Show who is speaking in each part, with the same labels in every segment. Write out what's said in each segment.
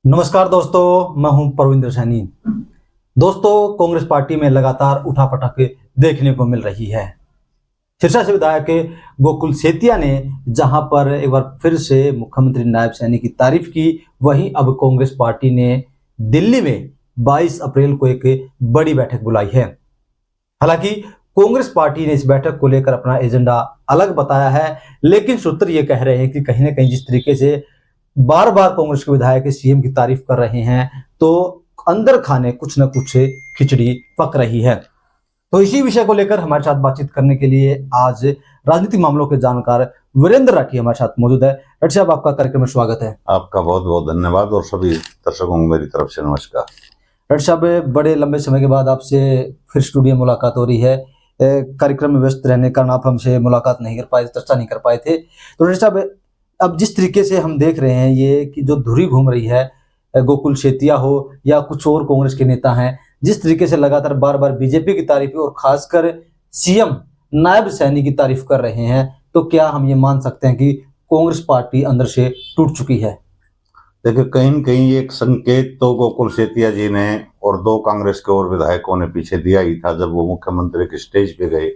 Speaker 1: नमस्कार दोस्तों, मैं हूं परविंदर सैनी। दोस्तों, कांग्रेस पार्टी में लगातार उठापटक देखने को मिल रही है। सिरसा से विधायक गोकुल सेतिया ने जहां पर एक बार फिर से मुख्यमंत्री नायब सैनी की तारीफ की, वहीं अब कांग्रेस पार्टी ने दिल्ली में 22 अप्रैल को एक बड़ी बैठक बुलाई है। हालांकि कांग्रेस पार्टी ने इस बैठक को लेकर अपना एजेंडा अलग बताया है, लेकिन सूत्र ये कह रहे हैं कि कहीं ना कहीं जिस तरीके से बार बार कांग्रेस के विधायक सीएम की तारीफ कर रहे हैं, तो अंदर खाने कुछ न कुछ खिचड़ी पक रही है। तो इसी विषय को लेकर हमारे साथ बातचीत करने के लिए आज राजनीतिक मामलों के जानकार वीरेंद्र राठी हमारे साथ मौजूद है। राठी साहब, आपका कार्यक्रम में स्वागत है।
Speaker 2: आपका बहुत बहुत धन्यवाद और सभी दर्शकों को मेरी तरफ से नमस्कार।
Speaker 1: राठी साहब, बड़े लंबे समय के बाद आपसे फिर स्टूडियो मुलाकात हो रही है। कार्यक्रम में व्यस्त रहने के कारण आप हमसे मुलाकात नहीं कर पाए, चर्चा नहीं कर पाए थे। तो राठी साहब, अब जिस तरीके से हम देख रहे हैं ये कि जो धुरी घूम रही है, गोकुल सेतिया हो या कुछ और कांग्रेस के नेता हैं, जिस तरीके से लगातार बार बार बीजेपी की तारीफ और खासकर सीएम नायब सैनी की तारीफ कर रहे हैं, तो क्या हम ये मान सकते हैं कि कांग्रेस पार्टी अंदर से टूट चुकी है?
Speaker 2: देखिए, कहीं न कहीं एक संकेत तो गोकुल सेतिया जी ने और दो कांग्रेस के और विधायकों ने पीछे दिया ही था जब वो मुख्यमंत्री के स्टेज पे गए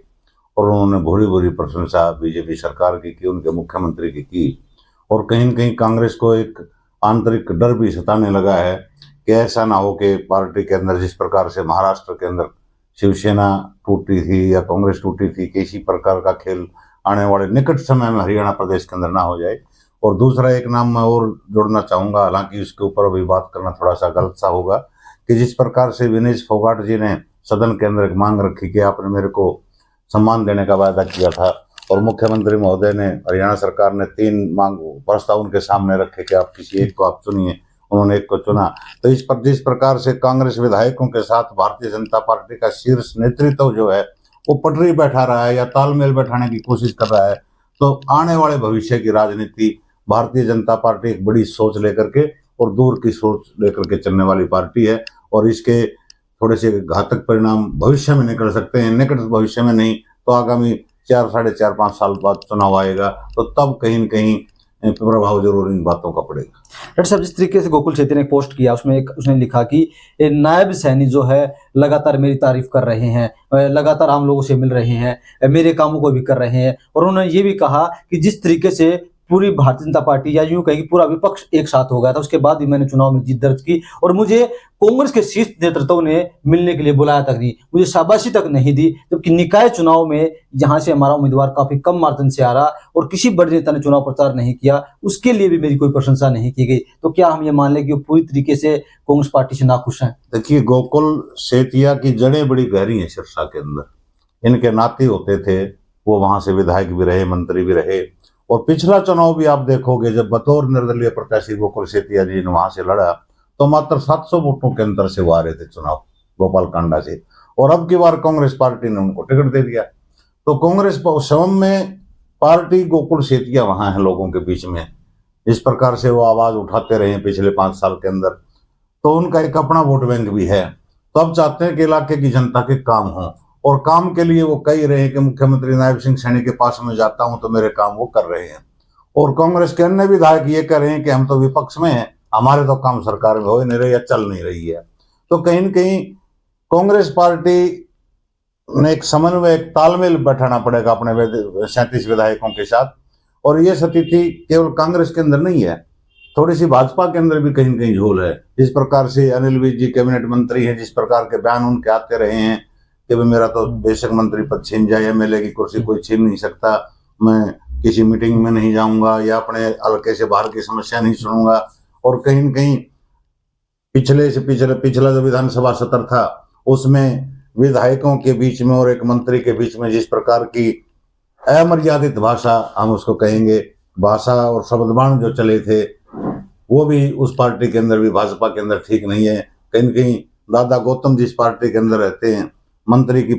Speaker 2: और उन्होंने भूरी भूरी प्रशंसा बीजेपी सरकार की, उनके मुख्यमंत्री की। और कहीं न कहीं कांग्रेस को एक आंतरिक डर भी सताने लगा है कि ऐसा ना हो कि पार्टी के अंदर जिस प्रकार से महाराष्ट्र के अंदर शिवसेना टूटी थी या कांग्रेस टूटी थी, कि इसी प्रकार का खेल आने वाले निकट समय में हरियाणा प्रदेश के अंदर ना हो जाए। और दूसरा एक नाम मैं और जोड़ना चाहूँगा, हालांकि उसके ऊपर अभी बात करना थोड़ा सा गलत सा होगा, कि जिस प्रकार से विनेश फोगाट जी ने सदन के अंदर एक मांग रखी कि आपने मेरे को सम्मान देने का वायदा किया था, और मुख्यमंत्री महोदय ने, हरियाणा सरकार ने 3 मांग प्रस्ताव उनके सामने रखे कि आप किसी एक को आप चुनिए। उन्होंने एक को चुना। तो इस पर जिस प्रकार से कांग्रेस विधायकों के साथ भारतीय जनता पार्टी का शीर्ष नेतृत्व जो है वो पटरी बैठा रहा है या तालमेल बैठाने की कोशिश कर रहा है, तो आने वाले भविष्य की राजनीति भारतीय जनता पार्टी एक बड़ी सोच लेकर के और दूर की सोच लेकर के चलने वाली पार्टी है, और इसके थोड़े से घातक परिणाम भविष्य में निकल सकते हैं। निकट भविष्य में नहीं तो आगामी 4, साढ़े 4, 5 साल बाद चुनाव आएगा, तो तब कहीं न कहीं प्रभाव जरूर इन बातों का पड़ेगा।
Speaker 1: डॉक्टर साहब, जिस तरीके से गोकुल सेतिया ने पोस्ट किया, उसमें उसने लिखा कि नायब सैनी जो है लगातार मेरी तारीफ कर रहे हैं, लगातार आम लोगों से मिल रहे हैं, मेरे कामों को भी कर रहे हैं। और उन्होंने ये भी कहा कि जिस तरीके से पूरी भारतीय जनता पार्टी या यूं कहें पूरा विपक्ष एक साथ हो गया था, उसके बाद भी मैंने चुनाव में जीत दर्ज की और मुझे कांग्रेस के शीर्ष नेतृत्व ने मिलने के लिए बुलाया तक नहीं, मुझे शाबाशी तक नहीं दी, जबकि निकाय चुनाव में जहां से हमारा उम्मीदवार काफी कम मार्जिन से आ रहा और किसी बड़े नेता ने चुनाव प्रचार नहीं किया, उसके लिए भी मेरी कोई प्रशंसा नहीं की गई। तो क्या हम ये मान लें कि वो पूरी तरीके से कांग्रेस पार्टी से नाखुश हैं?
Speaker 2: देखिए, गोकुल सेतिया की जड़ें बड़ी गहरी हैं सिरसा के अंदर। इनके नाते होते थे, वो वहां से विधायक भी रहे, मंत्री भी रहे। और पिछला चुनाव भी आप देखोगे, जब बतौर निर्दलीय प्रत्याशी गोकुल सेतिया जी ने वहां से लड़ा तो मात्र 700 वोटों के अंतर से वो आ रहे थे चुनाव गोपाल कांडा से, और अब की बार कांग्रेस पार्टी ने उनको टिकट दे दिया। तो कांग्रेस सवम में पार्टी गोकुल सेतिया वहां है लोगों के बीच में, इस प्रकार से वो आवाज उठाते रहे पिछले 5 साल के अंदर, तो उनका एक अपना वोट बैंक भी है। तो अब चाहते हैं कि इलाके की जनता के काम हों, और काम के लिए वो कह रहे हैं कि मुख्यमंत्री नायब सिंह सैनी के पास में जाता हूं तो मेरे काम वो कर रहे हैं। और कांग्रेस के अन्य विधायक ये कह रहे हैं कि हम तो विपक्ष में हैं, हमारे तो काम सरकार में हो ही नहीं रही या चल नहीं रही है। तो कहीं न कहीं कांग्रेस पार्टी ने एक समन्वय, एक तालमेल बैठाना पड़ेगा अपने 37 विधायकों के साथ। और ये स्थिति केवल कांग्रेस के अंदर नहीं है, थोड़ी सी भाजपा के अंदर भी कहीं न कहीं झोल है। जिस प्रकार से अनिल विज जी कैबिनेट मंत्री हैं, जिस प्रकार के बयान उनके आते रहे हैं कि मेरा तो बेशक मंत्री पद छीन जाए, एमएलए की कुर्सी कोई छीन नहीं सकता, मैं किसी मीटिंग में नहीं जाऊंगा या अपने हल्के से बाहर की समस्या नहीं सुनूंगा। और कहीं न कहीं पिछला जो विधानसभा सत्र था उसमें विधायकों के बीच में और एक मंत्री के बीच में जिस प्रकार की अमर्यादित भाषा, हम उसको कहेंगे, भाषा और शब्दबाण जो चले थे, वो भी उस पार्टी के अंदर भी, भाजपा के अंदर ठीक नहीं है। कहीं न कहीं दादा गौतम जिस पार्टी के अंदर रहते हैं, मंत्री की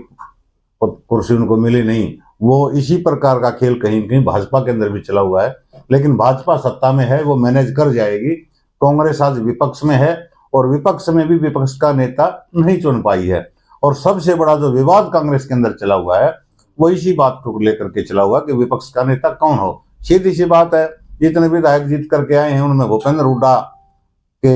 Speaker 2: कुर्सी उनको मिली नहीं, वो इसी प्रकार का खेल कहीं कहीं भाजपा के अंदर भी चला हुआ है। लेकिन भाजपा सत्ता में है, वो मैनेज कर जाएगी। कांग्रेस आज विपक्ष में है और विपक्ष में भी विपक्ष का नेता नहीं चुन पाई है। और सबसे बड़ा जो विवाद कांग्रेस के अंदर चला हुआ है वो इसी बात को लेकर के चला हुआ कि विपक्ष का नेता कौन हो। सीधी सी बात है, जितने विधायक जीत करके आए हैं उनमें भूपेंद्र हुड्डा के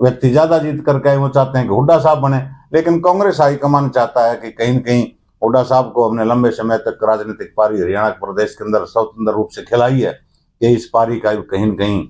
Speaker 2: व्यक्ति ज्यादा जीत करके आए, वो चाहते हैं कि हुड्डा साहब बने। लेकिन कांग्रेस हाईकमान चाहता है कि कहीं न कहीं हुड्डा साहब को हमने लंबे समय तक राजनीतिक पारी हरियाणा प्रदेश के अंदर स्वतंत्र रूप से खिलाई है कि इस पारी का कहीं न कहीं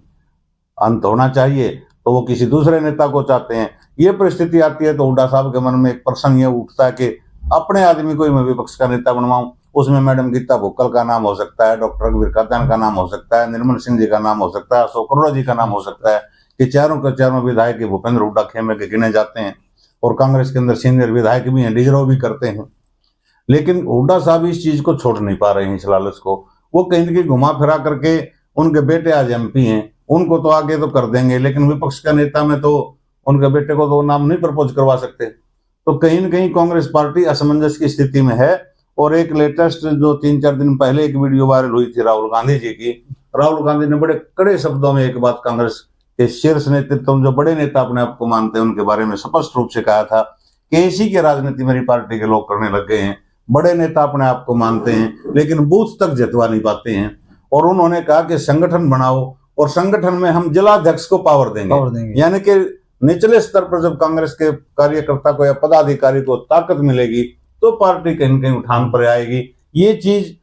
Speaker 2: अंत होना चाहिए, तो वो किसी दूसरे नेता को चाहते हैं। ये परिस्थिति आती है तो हुड्डा साहब के मन में एक प्रश्न ये उठता है कि अपने आदमी को ही मैं विपक्ष का नेता बनवाऊं। उसमें मैडम गीता भुक्कल का नाम हो सकता है, डॉक्टर रघुवीर खद्दान का नाम हो सकता है, निर्मल सिंह जी का नाम हो सकता है, अशोक अरोड़ा जी का नाम हो सकता है, कि चारों के चारों विधायक भूपेंद्र हुड्डा खेमे के गिने जाते हैं और कांग्रेस के अंदर सीनियर विधायक भी हैं, डिजर्व भी करते हैं। लेकिन हुड्डा साहब इस चीज को छोड़ नहीं पा रहे हैं, इस लालच को। वो कहीं न कहीं घुमा फिरा करके, उनके बेटे आज एमपी हैं, उनको तो आगे तो कर देंगे, लेकिन विपक्ष का नेता में तो उनके बेटे को तो नाम नहीं प्रपोज करवा सकते। तो कहीं न कहीं कांग्रेस पार्टी असमंजस की स्थिति में है। और एक लेटेस्ट जो 3-4 दिन पहले एक वीडियो वायरल हुई थी राहुल गांधी जी की, राहुल गांधी ने बड़े कड़े शब्दों में एक बात कांग्रेस के शीर्ष नेतृत्व, जो बड़े नेता अपने आप को मानते हैं, उनके बारे में स्पष्ट रूप से कहा था कि इसी की राजनीति मेरी पार्टी के लोग करने लग गए हैं। बड़े नेता अपने आप को मानते हैं लेकिन बूथ तक जितवा नहीं पाते हैं। और उन्होंने कहा कि संगठन बनाओ और संगठन में हम जिलाध्यक्ष को पावर देंगे। यानी कि निचले स्तर पर जब कांग्रेस के कार्यकर्ता को या पदाधिकारी को ताकत मिलेगी तो पार्टी कहीं न कहीं उठान पर आएगी। ये चीज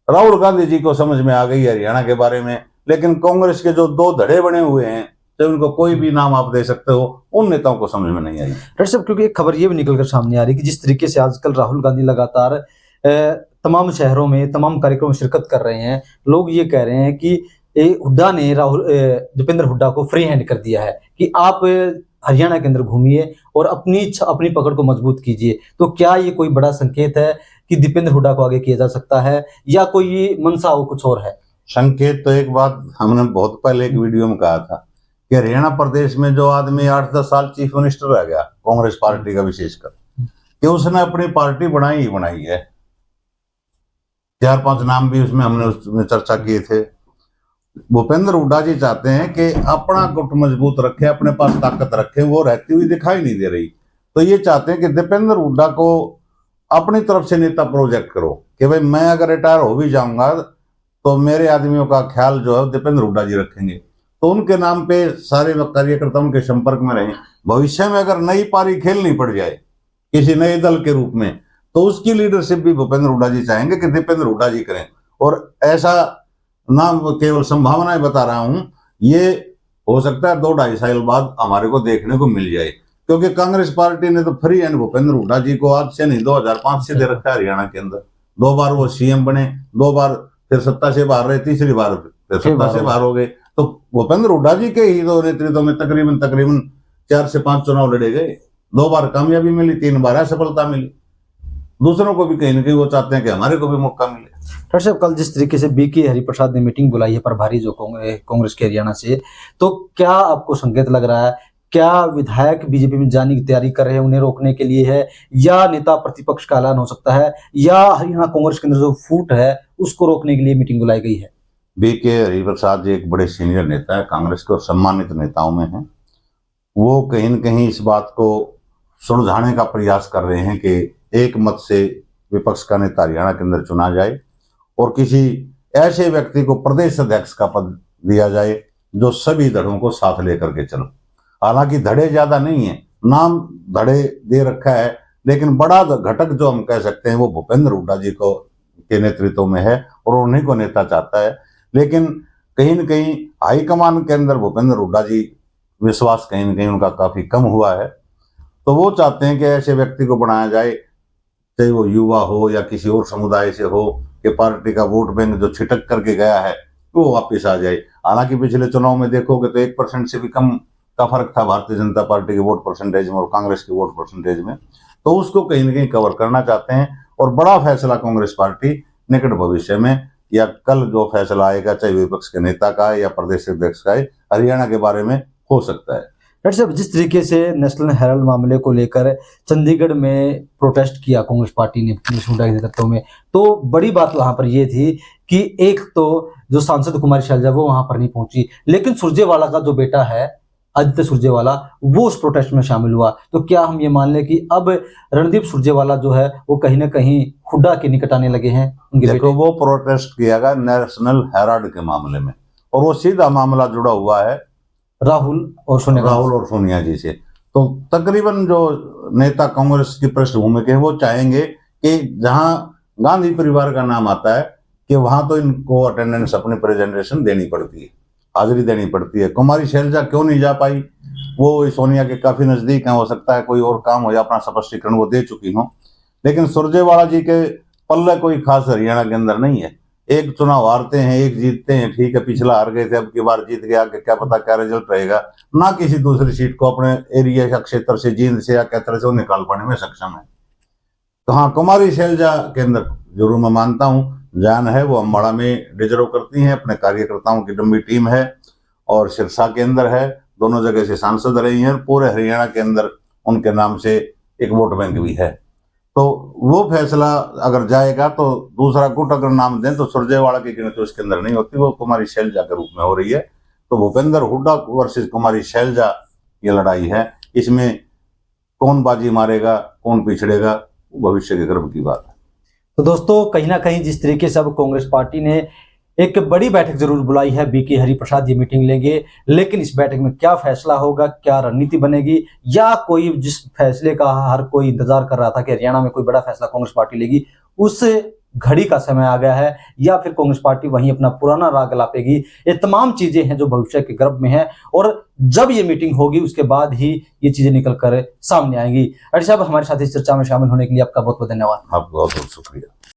Speaker 2: राहुल गांधी जी को समझ में आ गई हरियाणा के बारे में। लेकिन कांग्रेस के जो 2 धड़े बने हुए हैं, जब उनको कोई भी नाम आप दे सकते हो, उन नेताओं को समझ में नहीं आई।
Speaker 1: डॉक्टर साहब, क्योंकि एक खबर ये भी निकल कर सामने आ रही है कि जिस तरीके से आजकल राहुल गांधी लगातार तमाम शहरों में तमाम कार्यक्रमों में शिरकत कर रहे हैं, लोग ये कह रहे हैं कि हुड्डा ने दीपेंद्र हुड्डा को फ्री हैंड कर दिया है कि आप हरियाणा के अंदर घूमिए और अपनी पकड़ को मजबूत कीजिए। तो क्या ये कोई बड़ा संकेत है कि दीपेंद्र हुड्डा को आगे किया जा सकता है, या कोई मंशा हो कुछ और है?
Speaker 2: संकेत तो एक बात हमने बहुत पहले एक वीडियो में कहा था कि हरियाणा प्रदेश में जो आदमी 8-10 साल चीफ मिनिस्टर रह गया कांग्रेस पार्टी का, विशेषकर कि उसने अपनी पार्टी बनाई ही बनाई है। 4-5 नाम भी उसमें चर्चा किए थे। भूपेंद्र हुड्डा जी चाहते हैं कि अपना गुट मजबूत रखे, अपने पास ताकत रखे, वो रहती हुई दिखाई नहीं दे रही। तो ये चाहते हैं कि दीपेंद्र हुड्डा को अपनी तरफ से नेता प्रोजेक्ट करो कि भाई मैं अगर रिटायर हो भी जाऊंगा तो मेरे आदमियों का ख्याल जो है दीपेंद्र हुड्डा जी रखेंगे। तो उनके नाम पे सारे कार्यकर्ताओं के संपर्क में रहें। भविष्य में अगर नई पारी खेलनी पड़ जाए किसी नए दल के रूप में, तो उसकी लीडरशिप भी भूपेंद्र हुड्डा जी चाहेंगे कि दीपेंद्र हुड्डा जी करें। और ऐसा ना केवल संभावनाएं बता रहा हूं, ये हो सकता है 2-2.5 साल बाद हमारे को देखने को मिल जाए। क्योंकि कांग्रेस पार्टी ने तो फ्री हैंड भूपेंद्र हुड्डा जी को आज से नहीं 2005 से दे रखा है हरियाणा के अंदर। 2 बार वो सीएम बने, 2 बार फिर सत्ता से बाहर रहे, तीसरी बार फिर सत्ता से बाहर हो गए। तो भूपेंद्र हुड्डा जी के ही तो नेतृत्व में तकरीबन 4 से 5 चुनाव लड़े गए। 2 बार कामयाबी मिली, 3 बार असफलता मिली। दूसरों को भी कहीं ना कहीं वो चाहते हैं कि हमारे को भी मौका मिले।
Speaker 1: डॉक्टर साहब, कल जिस तरीके से बीके हरिप्रसाद ने मीटिंग बुलाई है प्रभारी जो कांग्रेस के हरियाणा से, तो क्या आपको संकेत लग रहा है, क्या विधायक बीजेपी में जाने की तैयारी कर रहे हैं, उन्हें रोकने के लिए है, या नेता प्रतिपक्ष का ऐलान हो सकता है, या हरियाणा कांग्रेस के अंदर जो फूट है उसको रोकने के लिए मीटिंग बुलाई गई है?
Speaker 2: बीके हरिप्रसाद जी एक बड़े सीनियर नेता है कांग्रेस के और सम्मानित नेताओं में हैं। वो कहीं न कहीं इस बात को सुलझाने का प्रयास कर रहे हैं कि एक मत से विपक्ष का नेता हरियाणा के अंदर चुना जाए और किसी ऐसे व्यक्ति को प्रदेश अध्यक्ष का पद दिया जाए जो सभी धड़ों को साथ लेकर के चलो। हालांकि धड़े ज्यादा नहीं है, नाम धड़े दे रखा है, लेकिन बड़ा घटक जो हम कह सकते हैं वो भूपेंद्र हुड्डा जी को के नेतृत्व में है और उन्हीं को नेता चाहता है। लेकिन कहीं न कहीं हाईकमान के अंदर भूपेंद्र हुड्डा जी विश्वास कहीं न कहीं उनका काफी कम हुआ है। तो वो चाहते हैं कि ऐसे व्यक्ति को बनाया जाए, चाहे वो युवा हो या किसी और समुदाय से हो, कि पार्टी का वोट बैंक जो छिटक करके गया है वो वापस आ जाए। हालांकि पिछले चुनाव में देखोगे तो 1% से भी कम का फर्क था भारतीय जनता पार्टी के वोट परसेंटेज में और कांग्रेस के वोट परसेंटेज में। तो उसको कहीं न कहीं कवर करना चाहते हैं और बड़ा फैसला कांग्रेस पार्टी निकट भविष्य में या कल जो फैसला आएगा, चाहे विपक्ष के नेता का है या प्रदेश अध्यक्ष का है, हरियाणा के बारे में हो सकता है।
Speaker 1: डॉक्टर साहब, जिस तरीके से नेशनल हेराल्ड मामले को लेकर चंडीगढ़ में प्रोटेस्ट किया कांग्रेस पार्टी ने हुड्डा के नेतृत्व में, तो बड़ी बात वहां पर यह थी कि एक तो जो सांसद कुमारी शैलजा वो वहां पर नहीं पहुंची, लेकिन सुरजेवाला का जो बेटा है आदित्य सुरजेवाला वो उस प्रोटेस्ट में शामिल हुआ। तो क्या हम ये मान लें कि अब रणदीप सुरजेवाला जो है वो कहीं ना कहीं हुड्डा के निकट आने लगे हैं?
Speaker 2: देखो, वो प्रोटेस्ट किया गया नेशनल हेराल्ड के मामले में और वो सीधा मामला जुड़ा हुआ है
Speaker 1: राहुल और
Speaker 2: सोनिया जी से। तो तकरीबन जो नेता कांग्रेस की पृष्ठभूमि के हैं वो चाहेंगे कि जहां गांधी परिवार का नाम आता है कि वहां तो इनको अटेंडेंस अपनी प्रेजेंटेशन देनी पड़ती है, हाजिरी देनी पड़ती है। कुमारी शैलजा क्यों नहीं जा पाई? वो सोनिया के काफी नजदीक है, हो सकता है कोई और काम हो या अपना स्पष्टीकरण वो दे चुकी हो। लेकिन सुरजेवाला जी के पल्ले कोई खास हरियाणा के अंदर नहीं है। एक चुनाव हारते हैं, एक जीतते हैं, ठीक है, पिछला हार गए थे, अब की बार जीत गया, कि क्या पता क्या रिजल्ट रहेगा। ना किसी दूसरी सीट को अपने एरिया या क्षेत्र से, जींद से या कैथर से वो निकाल पाने में सक्षम है। तो हाँ, कुमारी शैलजा के अंदर जरूर मैं मानता हूँ जान है, वो अम्बाड़ा में डिजर्व करती हैं, अपने कार्यकर्ताओं की लंबी टीम है और सिरसा के अंदर है, दोनों जगह से सांसद रही हैं, पूरे हरियाणा के अंदर उनके नाम से एक वोट बैंक भी है। तो वो फैसला अगर जाएगा तो दूसरा गुट अगर नाम दें तो सुरजेवाला की गिनती तो इसके अंदर नहीं होती, वो कुमारी शैलजा के रूप में हो रही है। तो भूपेंद्र हुड्डा वर्सेस कुमारी शैलजा ये लड़ाई है, इसमें कौन बाजी मारेगा, कौन पिछड़ेगा, भविष्य के गर्भ की बात है।
Speaker 1: तो दोस्तों, कहीं ना कहीं जिस तरीके से अब कांग्रेस पार्टी ने एक बड़ी बैठक जरूर बुलाई है, बीके हरिप्रसाद ये मीटिंग लेंगे, लेकिन इस बैठक में क्या फैसला होगा, क्या रणनीति बनेगी, या कोई जिस फैसले का हर कोई इंतजार कर रहा था कि हरियाणा में कोई बड़ा फैसला कांग्रेस पार्टी लेगी, उस घड़ी का समय आ गया है, या फिर कांग्रेस पार्टी वहीं अपना पुराना राग लापेगी, ये तमाम चीजें हैं जो भविष्य के गर्भ में है। और जब ये मीटिंग होगी उसके बाद ही ये चीजें निकल कर सामने आएंगी। अरे साहब, हमारे साथ इस चर्चा में शामिल होने के लिए आपका बहुत बहुत धन्यवाद।
Speaker 2: आपका बहुत बहुत शुक्रिया।